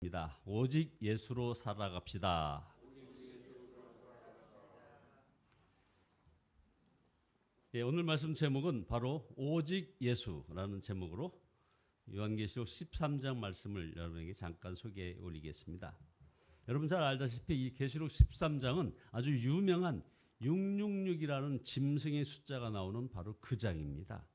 시간입니다. 오직 예수로 살아갑시다. 예, 오늘 말씀 제목은 바로 오직 예수라는 제목으로 요한계시록 13장 말씀을 여러분에게 잠깐 소개해 올리겠습니다. 여러분 잘 알다시피 이 계시록 13장은 아주 유명한 666이라는 짐승의 숫자가 나오는 바로 그 장입니다.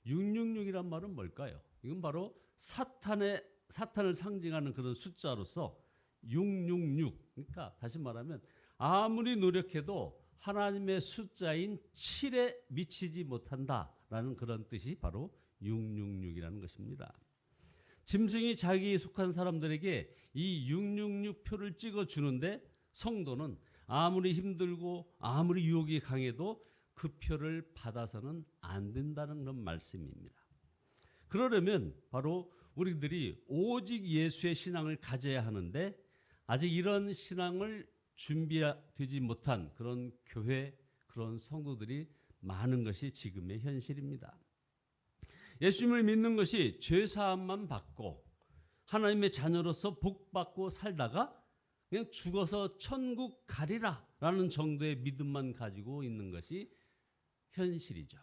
666이란 말은 뭘까요? 이건 바로 사탄을 상징하는 그런 숫자로서 666. 그러니까 다시 말하면 아무리 노력해도 하나님의 숫자인 7에 미치지 못한다라는 그런 뜻이 바로 666이라는 것입니다. 짐승이 자기에 속한 사람들에게 이 666표를 찍어주는데 성도는 아무리 힘들고 아무리 유혹이 강해도 그 표를 받아서는 안 된다는 그런 말씀입니다. 그러려면 바로 우리들이 오직 예수의 신앙을 가져야 하는데 아직 이런 신앙을 준비되지 못한 그런 교회, 그런 성도들이 많은 것이 지금의 현실입니다. 예수님을 믿는 것이 죄사함만 받고 하나님의 자녀로서 복받고 살다가 그냥 죽어서 천국 가리라 라는 정도의 믿음만 가지고 있는 것이 현실이죠.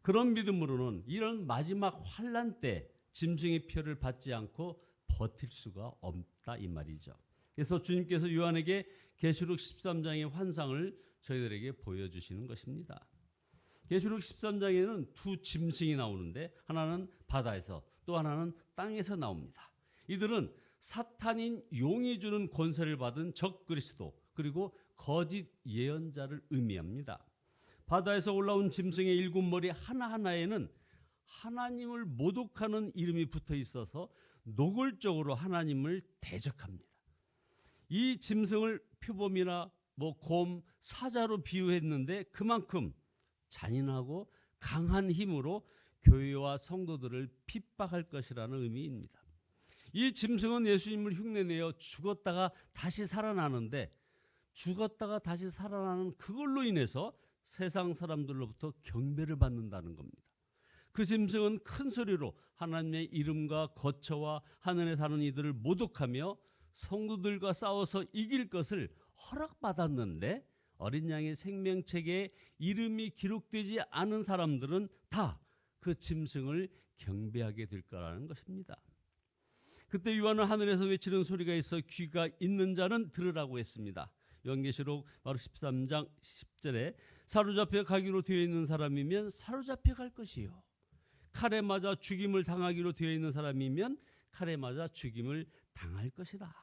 그런 믿음으로는 이런 마지막 환난 때 짐승의 표를 받지 않고 버틸 수가 없다 이 말이죠. 그래서 주님께서 요한에게 계시록 13장의 환상을 저희들에게 보여주시는 것입니다. 계시록 13장에는 두 짐승이 나오는데 하나는 바다에서 또 하나는 땅에서 나옵니다. 이들은 사탄인 용이 주는 권세를 받은 적 그리스도 그리고 거짓 예언자를 의미합니다. 바다에서 올라온 짐승의 7머리 하나하나에는 하나님을 모독하는 이름이 붙어 있어서 노골적으로 하나님을 대적합니다. 이 짐승을 표범이나 곰, 사자로 비유했는데 그만큼 잔인하고 강한 힘으로 교회와 성도들을 핍박할 것이라는 의미입니다. 이 짐승은 예수님을 흉내내어 죽었다가 다시 살아나는데 죽었다가 다시 살아나는 그걸로 인해서 세상 사람들로부터 경배를 받는다는 겁니다. 그 짐승은 큰 소리로 하나님의 이름과 거처와 하늘에 사는 이들을 모독하며 성도들과 싸워서 이길 것을 허락받았는데 어린 양의 생명책에 이름이 기록되지 않은 사람들은 다 그 짐승을 경배하게 될 거라는 것입니다. 그때 요한은 하늘에서 외치는 소리가 있어 귀가 있는 자는 들으라고 했습니다. 요한계시록 바로 13장 10절에 사로잡혀 가기로 되어 있는 사람이면 사로잡혀 갈 것이요 칼에 맞아 죽임을 당하기로 되어 있는 사람이면 칼에 맞아 죽임을 당할 것이다.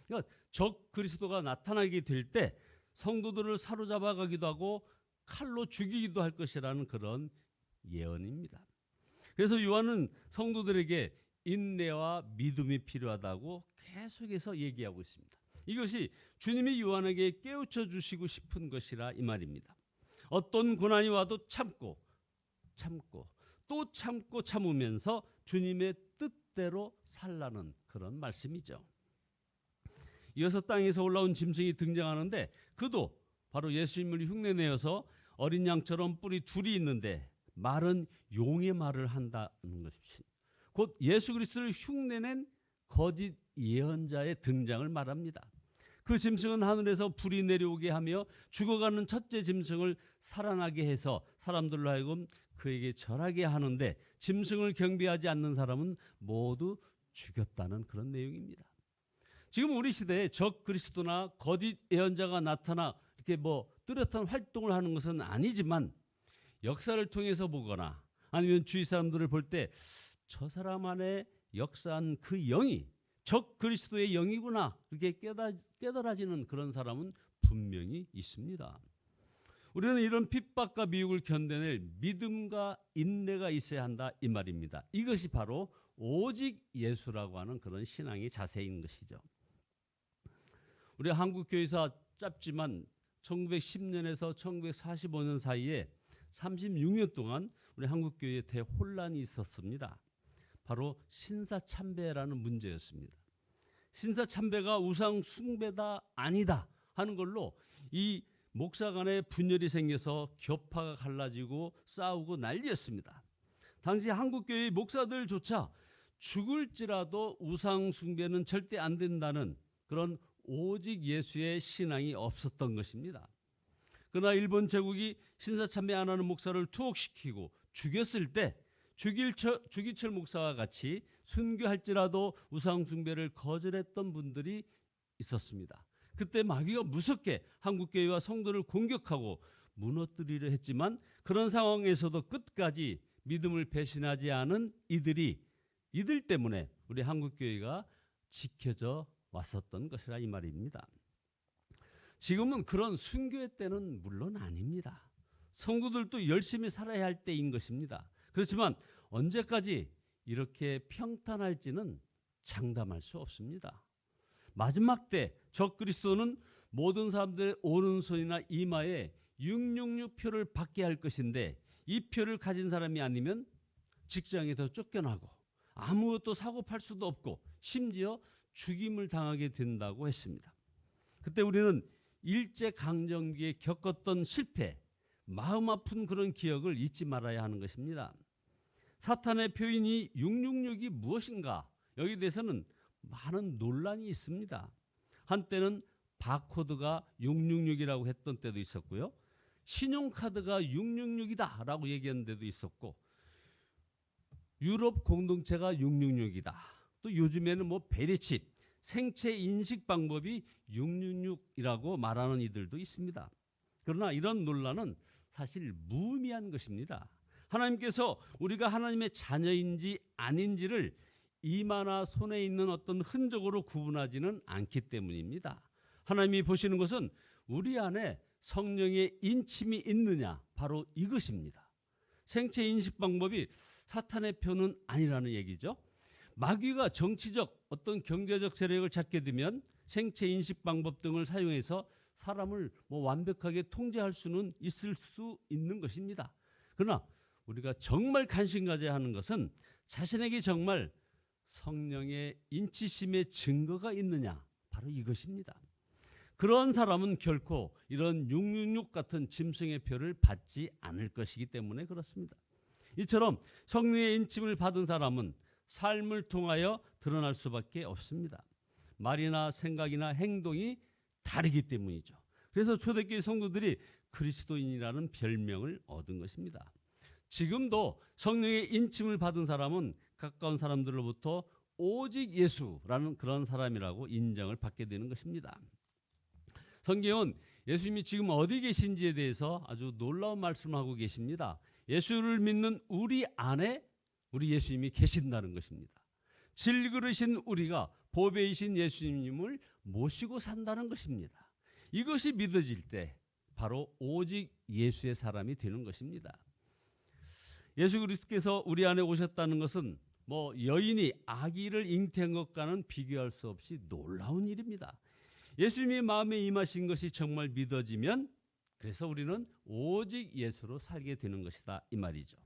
그러니까 적 그리스도가 나타나게 될 때 성도들을 사로잡아 가기도 하고 칼로 죽이기도 할 것이라는 그런 예언입니다. 그래서 요한은 성도들에게 인내와 믿음이 필요하다고 계속해서 얘기하고 있습니다. 이것이 주님이 요한에게 깨우쳐 주시고 싶은 것이라 이 말입니다. 어떤 고난이 와도 참고 또 참고 참으면서 주님의 뜻대로 살라는 그런 말씀이죠. 이어서 땅에서 올라온 짐승이 등장하는데 그도 바로 예수님을 흉내내어서 어린 양처럼 뿔이 둘이 있는데 말은 용의 말을 한다는 것이 곧 예수 그리스도를 흉내낸 거짓 예언자의 등장을 말합니다. 그 짐승은 하늘에서 불이 내려오게 하며 죽어가는 첫째 짐승을 살아나게 해서 사람들로 하여금 그에게 절하게 하는데 짐승을 경배하지 않는 사람은 모두 죽였다는 그런 내용입니다. 지금 우리 시대에 적 그리스도나 거짓 예언자가 나타나 이렇게 뚜렷한 활동을 하는 것은 아니지만 역사를 통해서 보거나 아니면 주위 사람들을 볼 때 저 사람 안에 역사한 그 영이 적 그리스도의 영이구나 이렇게 깨달아지는 그런 사람은 분명히 있습니다. 우리는 이런 핍박과 미혹을 견뎌낼 믿음과 인내가 있어야 한다 이 말입니다. 이것이 바로 오직 예수라고 하는 그런 신앙의 자세인 것이죠. 우리 한국교회사 짧지만 1910년에서 1945년 사이에 36년 동안 우리 한국교회에 대혼란이 있었습니다. 바로 신사참배라는 문제였습니다. 신사참배가 우상 숭배다 아니다 하는 걸로 이 목사 간에 분열이 생겨서 교파가 갈라지고 싸우고 난리였습니다. 당시 한국교회 목사들조차 죽을지라도 우상 숭배는 절대 안 된다는 그런 오직 예수의 신앙이 없었던 것입니다. 그러나 일본 제국이 신사참배 안 하는 목사를 투옥시키고 죽였을 때 주기철 목사와 같이 순교할지라도 우상 숭배를 거절했던 분들이 있었습니다. 그때 마귀가 무섭게 한국교회와 성도를 공격하고 무너뜨리려 했지만 그런 상황에서도 끝까지 믿음을 배신하지 않은 이들 때문에 우리 한국교회가 지켜져 왔었던 것이라 이 말입니다. 지금은 그런 순교의 때는 물론 아닙니다. 성도들도 열심히 살아야 할 때인 것입니다. 그렇지만 언제까지 이렇게 평탄할지는 장담할 수 없습니다. 마지막 때 적그리스도는 모든 사람들의 오른손이나 이마에 666표를 받게 할 것인데 이 표를 가진 사람이 아니면 직장에서 쫓겨나고 아무것도 사고 팔 수도 없고 심지어 죽임을 당하게 된다고 했습니다. 그때 우리는 일제강점기에 겪었던 실패, 마음 아픈 그런 기억을 잊지 말아야 하는 것입니다. 사탄의 표현이 666이 무엇인가? 여기에 대해서는 많은 논란이 있습니다. 한때는 바코드가 666이라고 했던 때도 있었고요. 신용카드가 666이다 라고 얘기하는 데도 있었고 유럽 공동체가 666이다. 또 요즘에는 베리칩, 생체 인식 방법이 666이라고 말하는 이들도 있습니다. 그러나 이런 논란은 사실 무의미한 것입니다. 하나님께서 우리가 하나님의 자녀인지 아닌지를 이마나 손에 있는 어떤 흔적으로 구분하지는 않기 때문입니다. 하나님이 보시는 것은 우리 안에 성령의 인침이 있느냐, 바로 이것입니다. 생체 인식 방법이 사탄의 표는 아니라는 얘기죠. 마귀가 정치적 어떤 경제적 세력을 잡게 되면 생체 인식 방법 등을 사용해서 사람을 완벽하게 통제할 수는 있을 수 있는 것입니다. 그러나 우리가 정말 관심 가져야 하는 것은 자신에게 정말 성령의 인치심의 증거가 있느냐, 바로 이것입니다. 그런 사람은 결코 이런 666 같은 짐승의 표를 받지 않을 것이기 때문에 그렇습니다. 이처럼 성령의 인침을 받은 사람은 삶을 통하여 드러날 수밖에 없습니다. 말이나 생각이나 행동이 다르기 때문이죠. 그래서 초대교회 성도들이 그리스도인이라는 별명을 얻은 것입니다. 지금도 성령의 인침을 받은 사람은 가까운 사람들로부터 오직 예수라는 그런 사람이라고 인정을 받게 되는 것입니다. 성경은 예수님이 지금 어디 계신지에 대해서 아주 놀라운 말씀을 하고 계십니다. 예수를 믿는 우리 안에 우리 예수님이 계신다는 것입니다. 질그릇인 우리가 보배이신 예수님을 모시고 산다는 것입니다. 이것이 믿어질 때 바로 오직 예수의 사람이 되는 것입니다. 예수 그리스도께서 우리 안에 오셨다는 것은 여인이 아기를 잉태한 것과는 비교할 수 없이 놀라운 일입니다. 예수님의 마음에 임하신 것이 정말 믿어지면 그래서 우리는 오직 예수로 살게 되는 것이다 이 말이죠.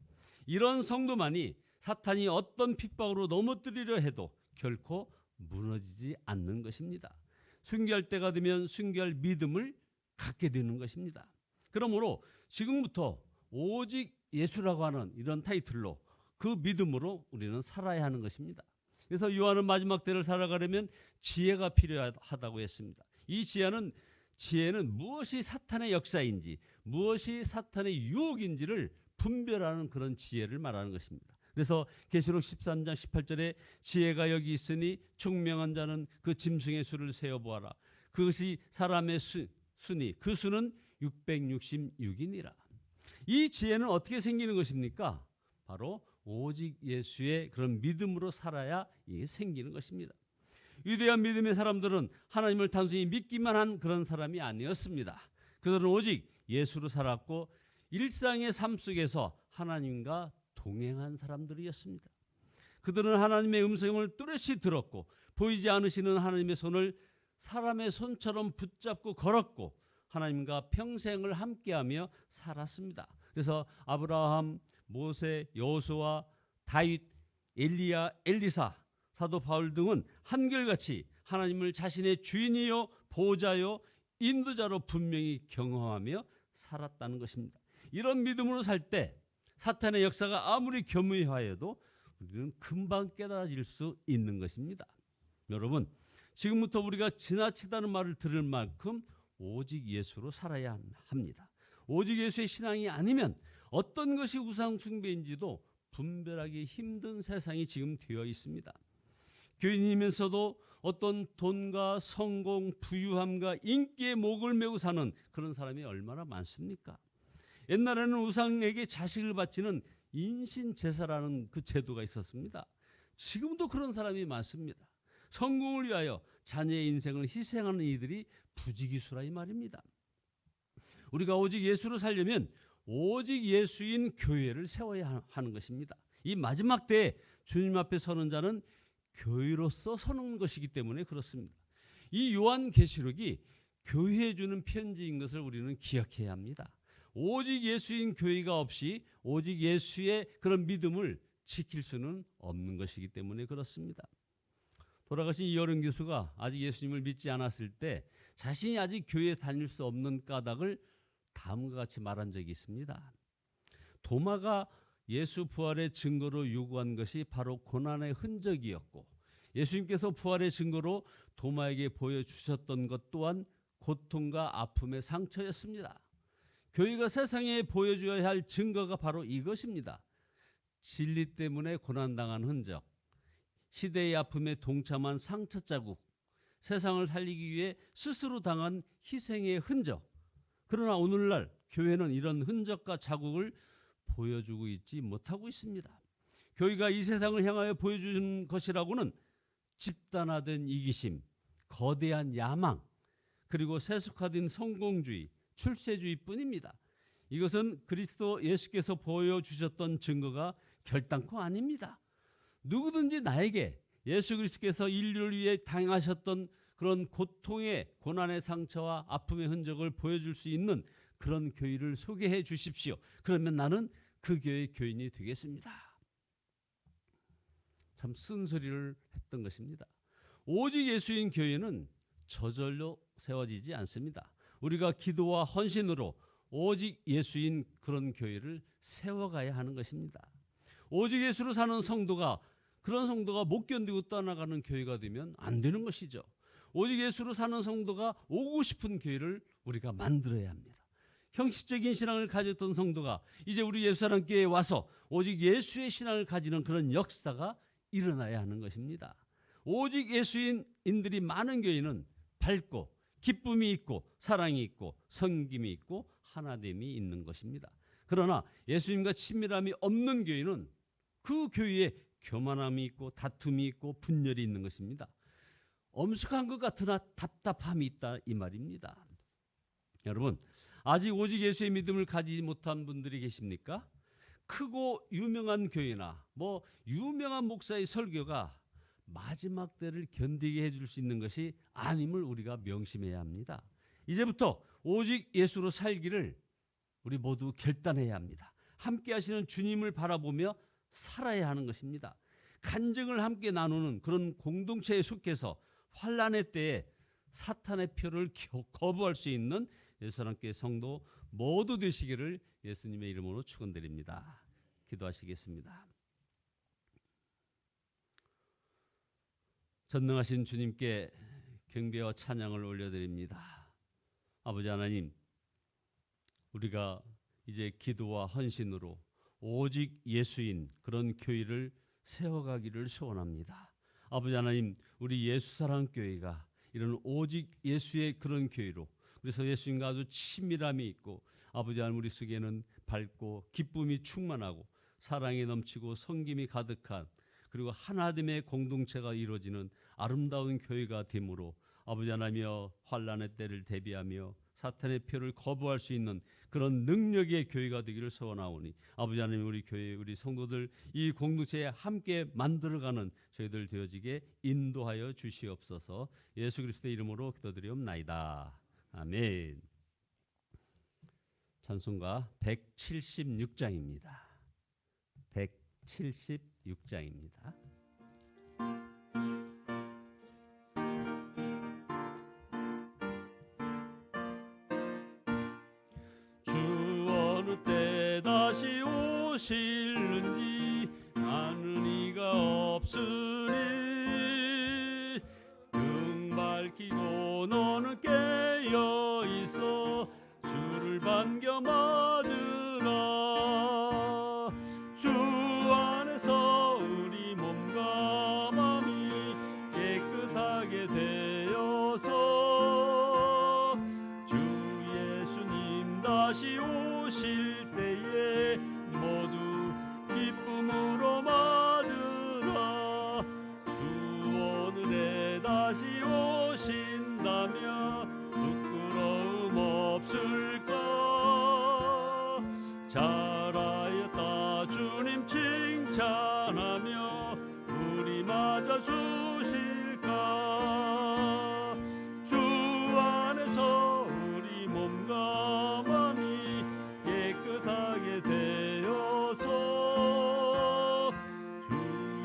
이런 성도만이 사탄이 어떤 핍박으로 넘어뜨리려 해도 결코 무너지지 않는 것입니다. 순교할 때가 되면 순교할 믿음을 갖게 되는 것입니다. 그러므로 지금부터 오직 예수라고 하는 이런 타이틀로 그 믿음으로 우리는 살아야 하는 것입니다. 그래서 요한은 마지막 때를 살아가려면 지혜가 필요하다고 했습니다. 이 지혜는 무엇이 사탄의 역사인지 무엇이 사탄의 유혹인지를 분별하는 그런 지혜를 말하는 것입니다. 그래서 계시록 13장 18절에 지혜가 여기 있으니 총명한 자는 그 짐승의 수를 세어보아라. 그것이 사람의 수니 그 수는 666이니라. 이 지혜는 어떻게 생기는 것입니까? 바로 오직 예수의 그런 믿음으로 살아야 이게 생기는 것입니다. 위대한 믿음의 사람들은 하나님을 단순히 믿기만 한 그런 사람이 아니었습니다. 그들은 오직 예수로 살았고 일상의 삶 속에서 하나님과 동행한 사람들이었습니다. 그들은 하나님의 음성을 뚜렷이 들었고 보이지 않으시는 하나님의 손을 사람의 손처럼 붙잡고 걸었고 하나님과 평생을 함께하며 살았습니다. 그래서 아브라함, 모세, 여호수아, 다윗, 엘리야, 엘리사, 사도 바울 등은 한결같이 하나님을 자신의 주인이요 보호자요 인도자로 분명히 경험하며 살았다는 것입니다. 이런 믿음으로 살 때 사탄의 역사가 아무리 교묘하여도 우리는 금방 깨달아질 수 있는 것입니다. 여러분, 지금부터 우리가 지나치다는 말을 들을 만큼 오직 예수로 살아야 합니다. 오직 예수의 신앙이 아니면 어떤 것이 우상 숭배인지도 분별하기 힘든 세상이 지금 되어 있습니다. 교인이면서도 어떤 돈과 성공, 부유함과 인기에 목을 메고 사는 그런 사람이 얼마나 많습니까? 옛날에는 우상에게 자식을 바치는 인신제사라는 그 제도가 있었습니다. 지금도 그런 사람이 많습니다. 성공을 위하여 자녀의 인생을 희생하는 이들이 부지기수라 이 말입니다. 우리가 오직 예수로 살려면 오직 예수인 교회를 세워야 하는 것입니다. 이 마지막 때에 주님 앞에 서는 자는 교회로서 서는 것이기 때문에 그렇습니다. 이 요한계시록이 교회에 주는 편지인 것을 우리는 기억해야 합니다. 오직 예수인 교회가 없이 오직 예수의 그런 믿음을 지킬 수는 없는 것이기 때문에 그렇습니다. 돌아가신 이어른 교수가 아직 예수님을 믿지 않았을 때 자신이 아직 교회에 다닐 수 없는 까닭을 다음과 같이 말한 적이 있습니다. 도마가 예수 부활의 증거로 요구한 것이 바로 고난의 흔적이었고, 예수님께서 부활의 증거로 도마에게 보여주셨던 것 또한 고통과 아픔의 상처였습니다. 교회가 세상에 보여줘야 할 증거가 바로 이것입니다. 진리 때문에 고난당한 흔적, 시대의 아픔에 동참한 상처 자국, 세상을 살리기 위해 스스로 당한 희생의 흔적. 그러나 오늘날 교회는 이런 흔적과 자국을 보여주고 있지 못하고 있습니다. 교회가 이 세상을 향하여 보여주는 것이라고는 집단화된 이기심, 거대한 야망, 그리고 세속화된 성공주의, 출세주의뿐입니다. 이것은 그리스도 예수께서 보여주셨던 증거가 결단코 아닙니다. 누구든지 나에게 예수 그리스도께서 인류를 위해 당하셨던 그런 고통의 고난의 상처와 아픔의 흔적을 보여줄 수 있는 그런 교회를 소개해 주십시오. 그러면 나는 그 교회의 교인이 되겠습니다. 참 쓴소리를 했던 것입니다. 오직 예수인 교회는 저절로 세워지지 않습니다. 우리가 기도와 헌신으로 오직 예수인 그런 교회를 세워가야 하는 것입니다. 오직 예수로 사는 성도가, 그런 성도가 못 견디고 떠나가는 교회가 되면 안 되는 것이죠. 오직 예수로 사는 성도가 오고 싶은 교회를 우리가 만들어야 합니다. 형식적인 신앙을 가졌던 성도가 이제 우리 예수사랑교회에 와서 오직 예수의 신앙을 가지는 그런 역사가 일어나야 하는 것입니다. 오직 예수인들이 많은 교회는 밝고 기쁨이 있고 사랑이 있고 섬김이 있고 하나됨이 있는 것입니다. 그러나 예수님과 친밀함이 없는 교회는 그 교회에 교만함이 있고 다툼이 있고 분열이 있는 것입니다. 엄숙한 것 같으나 답답함이 있다 이 말입니다. 여러분, 아직 오직 예수의 믿음을 가지지 못한 분들이 계십니까? 크고 유명한 교회나 유명한 목사의 설교가 마지막 때를 견디게 해줄 수 있는 것이 아님을 우리가 명심해야 합니다. 이제부터 오직 예수로 살기를 우리 모두 결단해야 합니다. 함께 하시는 주님을 바라보며 살아야 하는 것입니다. 간증을 함께 나누는 그런 공동체에 속해서 환난의 때에 사탄의 표를 거부할 수 있는 예수사랑교회 성도 모두 되시기를 예수님의 이름으로 축원드립니다. 기도하시겠습니다. 전능하신 주님께 경배와 찬양을 올려드립니다. 아버지 하나님, 우리가 이제 기도와 헌신으로 오직 예수인 그런 교회를 세워가기를 소원합니다. 아버지 하나님, 우리 예수사랑교회가 이런 오직 예수의 그런 교회로, 그래서 예수님과 아주 친밀함이 있고 아버지 하나님 우리 속에는 밝고 기쁨이 충만하고 사랑이 넘치고 성김이 가득한, 그리고 하나됨의 공동체가 이루어지는 아름다운 교회가 되므로 아버지 하나님이여 환난의 때를 대비하며 사탄의 표를 거부할 수 있는 그런 능력의 교회가 되기를 소원하오니 아버지 하나님 우리 교회 우리 성도들 이 공동체에 함께 만들어가는 저희들 되어지게 인도하여 주시옵소서. 예수 그리스도의 이름으로 기도드리옵나이다. 아멘. 찬송가 176장입니다. 176장입니다. 주 어느 때 다시 오실는지 아는 이가 오 너는 깨어 있어 주를 반겨 맞으라. 주 안에서 우리 몸과 마음이 깨끗하게 되어서 주 예수님 다시 오실 때에 모두 기쁨으로 맞으라. 주 오늘에 다시 오신다면 부끄러움 없을까. 잘하였다 주님 칭찬하며 우리 맞아 주실까. 주 안에서 우리 몸과 마음이 깨끗하게 되어서 주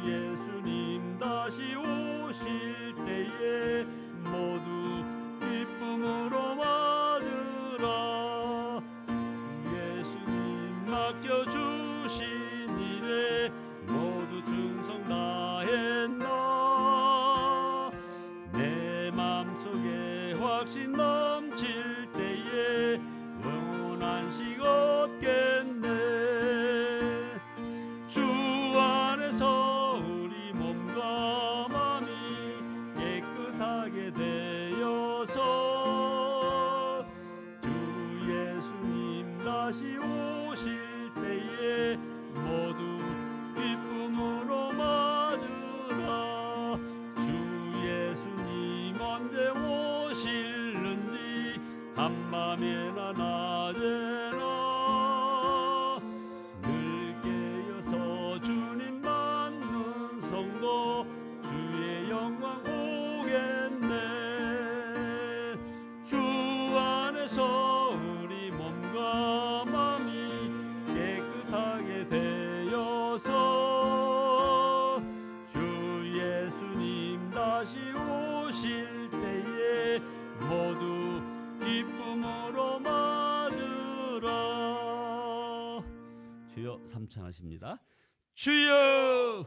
예수님 다시 오실 때에 모두 기쁨으로 맞으라. 예수님 맡겨주신 일에 모두 충성 다했나. 내 맘속에 확신 넘칠 때에 영원한 식 얻겠네. 주 안에서 우리 몸과 마음이 깨끗하게 되어서 주 예수님 다시 오실 때에 모두 기쁨으로 맞으라. 주 예수님 언제 오실는지 한밤에나 낮에나 늘 깨어서 주님 맞는 성도 주의 영광 보겠네. 주 안에서 우리 몸과 마음이 깨끗하게 되어서 주 예수님 다시 오실 때에 모두 기쁨으로 맞으라. 주여 삼창하십니다. 주여